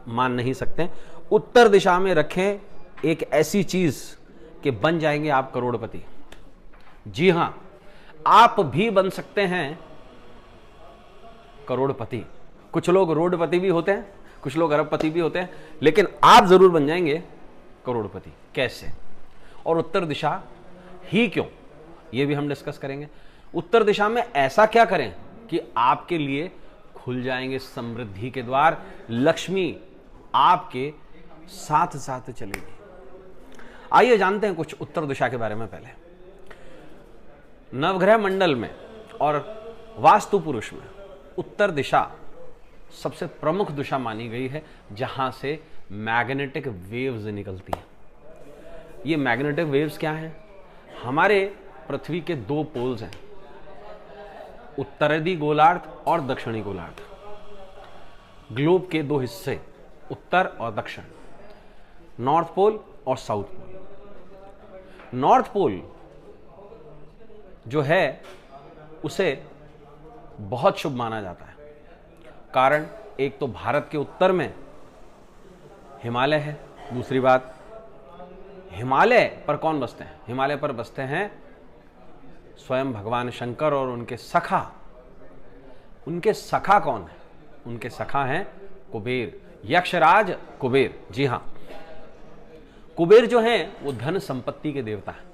मान नहीं सकते। उत्तर दिशा में रखें एक ऐसी चीज कि बन जाएंगे आप करोड़पति। जी हां, आप भी बन सकते हैं करोड़पति। कुछ लोग रोडपति भी होते हैं, कुछ लोग अरबपति भी होते हैं, लेकिन आप जरूर बन जाएंगे करोड़पति। कैसे और उत्तर दिशा ही क्यों, यह भी हम डिस्कस करेंगे। उत्तर दिशा में ऐसा क्या करें कि आपके लिए खुल जाएंगे समृद्धि के द्वार, लक्ष्मी आपके साथ साथ चलेगी। आइए जानते हैं कुछ उत्तर दिशा के बारे में। पहले नवग्रह मंडल में और वास्तु पुरुष में उत्तर दिशा सबसे प्रमुख दिशा मानी गई है, जहां से मैग्नेटिक वेव्स निकलती हैं। ये मैग्नेटिक वेव्स क्या हैं? हमारे पृथ्वी के दो पोल्स हैं, उत्तरादी गोलार्ध और दक्षिणी गोलार्ध। ग्लोब के दो हिस्से, उत्तर और दक्षिण, नॉर्थ पोल और साउथ पोल। नॉर्थ पोल जो है उसे बहुत शुभ माना जाता है। कारण एक तो भारत के उत्तर में हिमालय है, दूसरी बात हिमालय पर कौन बसते हैं? हिमालय पर बसते हैं स्वयं भगवान शंकर और उनके सखा। उनके सखा कौन है? उनके सखा हैं कुबेर, यक्षराज कुबेर। जी हां, कुबेर जो हैं वो धन संपत्ति के देवता हैं,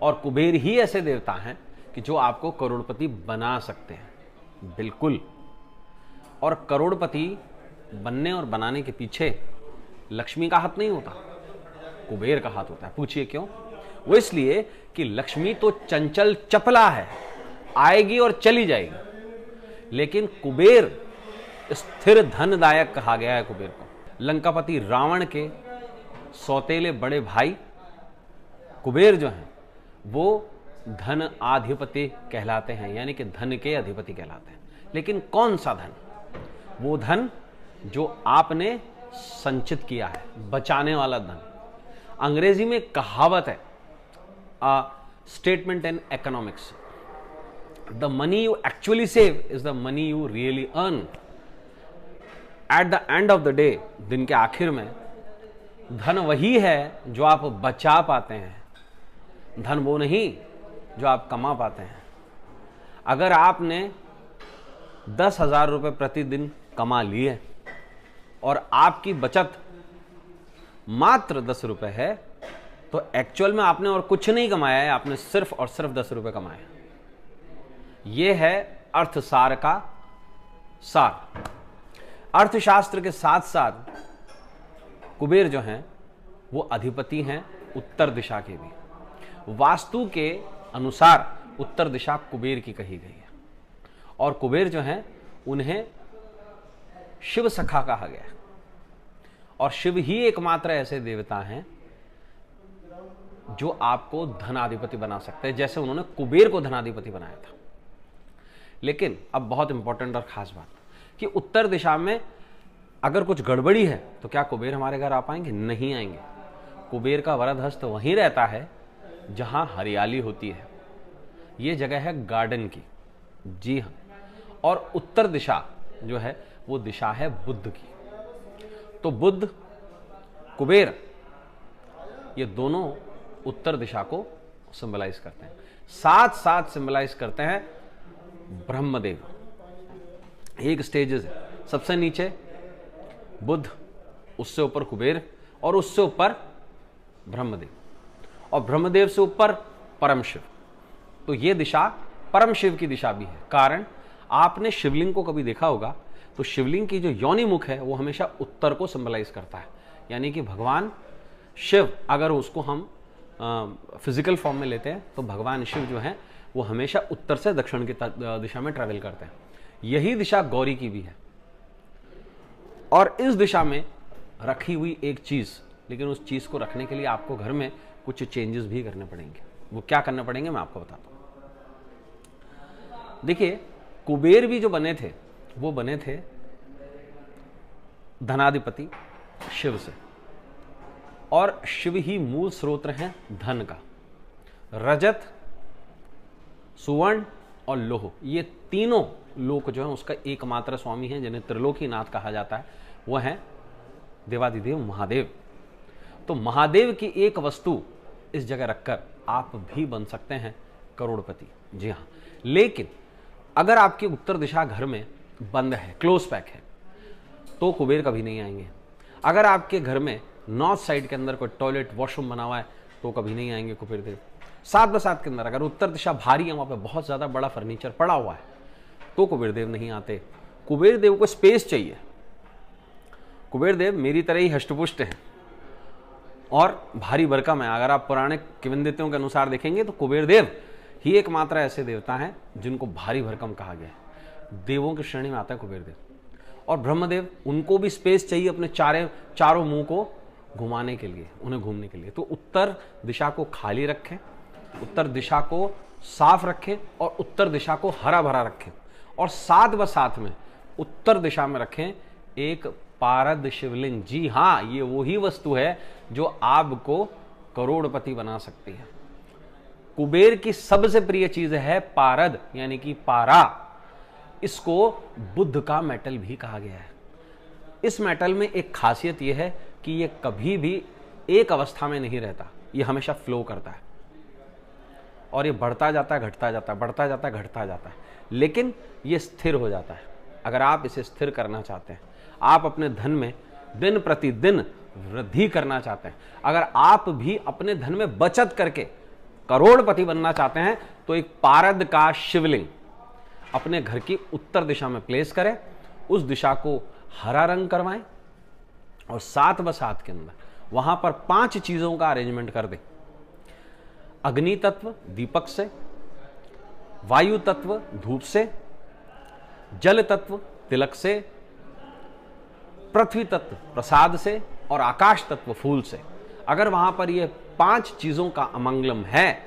और कुबेर ही ऐसे देवता हैं कि जो आपको करोड़पति बना सकते हैं। बिल्कुल। और करोड़पति बनने और बनाने के पीछे लक्ष्मी का हाथ नहीं होता, कुबेर का हाथ होता है। पूछिए क्यों? वो इसलिए कि लक्ष्मी तो चंचल चपला है, आएगी और चली जाएगी, लेकिन कुबेर स्थिर धनदायक कहा गया है कुबेर को। लंकापति रावण के सौतेले बड़े भाई कुबेर जो हैं वो धन अधिपति कहलाते हैं, यानी कि धन के अधिपति कहलाते हैं। लेकिन कौन सा धन? वो धन जो आपने संचित किया है, बचाने वाला धन। अंग्रेजी में कहावत है, statement in economics, the money you actually save is the money you really earn. At the end of the day, दिन के आखिर में धन वही है जो आप बचा पाते हैं, धन वो नहीं जो आप कमा पाते हैं। अगर आपने 10,000 रुपये प्रतिदिन कमा लिए और आपकी बचत मात्र 10 रुपये है, तो एक्चुअल में आपने और कुछ नहीं कमाया है, आपने सिर्फ और सिर्फ 10 रुपये कमाए। यह है अर्थसार का सार। अर्थशास्त्र के साथ साथ कुबेर जो हैं वो अधिपति हैं उत्तर दिशा के भी। वास्तु के अनुसार उत्तर दिशा कुबेर की कही गई है, और कुबेर जो हैं उन्हें शिव सखा कहा गया है। और शिव ही एकमात्र ऐसे देवता हैं जो आपको धनाधिपति बना सकते हैं, जैसे उन्होंने कुबेर को धनाधिपति बनाया था। लेकिन अब बहुत इंपॉर्टेंट और खास बात कि उत्तर दिशा में अगर कुछ गड़बड़ी है तो क्या कुबेर हमारे घर आ पाएंगे? नहीं आएंगे। कुबेर का वरद हस्त वहीं रहता है जहां हरियाली होती है। यह जगह है गार्डन की। जी हां। और उत्तर दिशा जो है वो दिशा है बुद्ध की। तो बुद्ध, कुबेर, ये दोनों उत्तर दिशा को सिंबलाइज करते हैं। साथ साथ सिंबलाइज करते हैं ब्रह्मदेव। एक स्टेजेस है, सबसे नीचे बुद्ध, उससे ऊपर कुबेर, और उससे ऊपर ब्रह्मदेव, और ब्रह्मदेव से ऊपर परम शिव। तो ये दिशा परम शिव की दिशा भी है। कारण आपने शिवलिंग को कभी देखा होगा तो शिवलिंग की जो योनि मुख है वो हमेशा उत्तर को सिंबलाइज करता है। यानी कि भगवान शिव, अगर उसको हम फिजिकल फॉर्म में लेते हैं तो भगवान शिव जो है वो हमेशा उत्तर से दक्षिण की दिशा में ट्रैवल करते हैं। यही दिशा गौरी की भी है। और इस दिशा में रखी हुई एक चीज, लेकिन उस चीज को रखने के लिए आपको घर में कुछ चेंजेस भी करने पड़ेंगे। वो क्या करने पड़ेंगे मैं आपको बताता हूं। देखिए, कुबेर भी जो बने थे वो बने थे धनाधिपति शिव से, और शिव ही मूल स्रोत हैं धन का। रजत, सुवर्ण और लोह, ये तीनों लोक जो है उसका एकमात्र स्वामी है, जिन्हें त्रिलोकीनाथ कहा जाता है। वह है देवादिदेव महादेव। तो महादेव की एक वस्तु इस जगह रखकर आप भी बन सकते हैं करोड़पति। जी हाँ, लेकिन अगर आपकी उत्तर दिशा घर में बंद है, क्लोज पैक है, तो कुबेर कभी नहीं आएंगे। अगर आपके घर में नॉर्थ साइड के अंदर कोई टॉयलेट वॉशरूम बना हुआ है तो कभी नहीं आएंगे कुबेर देव। साथ बसात के अंदर अगर उत्तर दिशा भारी है, वहां पे बहुत ज्यादा बड़ा फर्नीचर पड़ा हुआ है, तो कुबेर देव नहीं आते। कुबेर देव को स्पेस चाहिए। कुबेर देव मेरी तरह ही हष्टपुष्ट हैं और भारी भरकम है। अगर आप पुराने किंवदंतियों के अनुसार देखेंगे तो कुबेर देव ही एकमात्र ऐसे देवता हैं जिनको भारी भरकम कहा गया है। देवों की श्रेणी में आता है कुबेर देव। और ब्रह्मदेव, उनको भी स्पेस चाहिए अपने चारों मुंह को घुमाने के लिए, उन्हें घूमने के लिए। तो उत्तर दिशा को खाली रखें, उत्तर दिशा को साफ रखें और उत्तर दिशा को हरा भरा रखें। और साथ बसाथ में उत्तर दिशा में रखें एक पारद शिवलिंग। जी हाँ, ये वही वस्तु है जो आपको करोड़पति बना सकती है। कुबेर की सबसे प्रिय चीज है पारद, यानी कि पारा। इसको बुद्ध का मेटल भी कहा गया है। इस मेटल में एक खासियत यह है कि यह कभी भी एक अवस्था में नहीं रहता, यह हमेशा फ्लो करता है और ये बढ़ता जाता है, घटता जाता है, बढ़ता जाता है, घटता जाता है, लेकिन ये स्थिर हो जाता है। अगर आप इसे स्थिर करना चाहते हैं, आप अपने धन में दिन प्रतिदिन वृद्धि करना चाहते हैं, अगर आप भी अपने धन में बचत करके करोड़पति बनना चाहते हैं, तो एक पारद का शिवलिंग अपने घर की उत्तर दिशा में प्लेस करें, उस दिशा को हरा रंग करवाएं और साथ बसात के अंदर वहां पर 5 चीजों का अरेंजमेंट कर दें। अग्नि तत्व दीपक से, वायु तत्व धूप से, जल तत्व तिलक से, पृथ्वी तत्व प्रसाद से और आकाश तत्व फूल से। अगर वहां पर ये 5 चीजों का अमंगलम है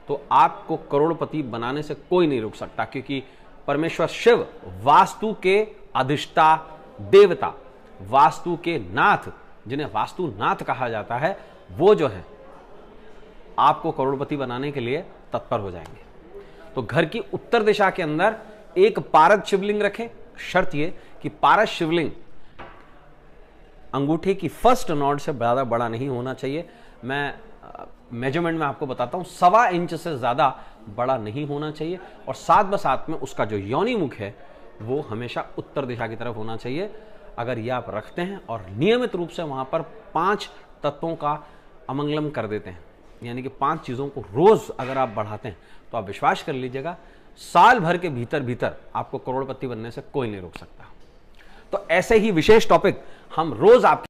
तो आपको करोड़पति बनाने से कोई नहीं रोक सकता, क्योंकि परमेश्वर शिव वास्तु के अधिष्ठा देवता, वास्तु के नाथ, जिन्हें वास्तुनाथ कहा जाता है, वो जो है आपको करोड़पति बनाने के लिए तत्पर हो जाएंगे। तो घर की उत्तर दिशा के अंदर एक पारद शिवलिंग रखें। शर्त यह कि पारद शिवलिंग अंगूठे की फर्स्ट नॉड से ज्यादा बड़ा नहीं होना चाहिए। मैं मेजरमेंट में आपको बताता हूं, 1.25 इंच से ज्यादा बड़ा नहीं होना चाहिए। और साथ बसात में उसका जो योनि मुख है वो हमेशा उत्तर दिशा की तरफ होना चाहिए। अगर ये आप रखते हैं और नियमित रूप से वहां पर 5 तत्वों का अमंगलम कर देते हैं, यानी कि 5 चीजों को रोज अगर आप बढ़ाते हैं, तो आप विश्वास कर लीजिएगा साल भर के भीतर भीतर आपको करोड़पति बनने से कोई नहीं रोक सकता। तो ऐसे ही विशेष टॉपिक हम रोज आपके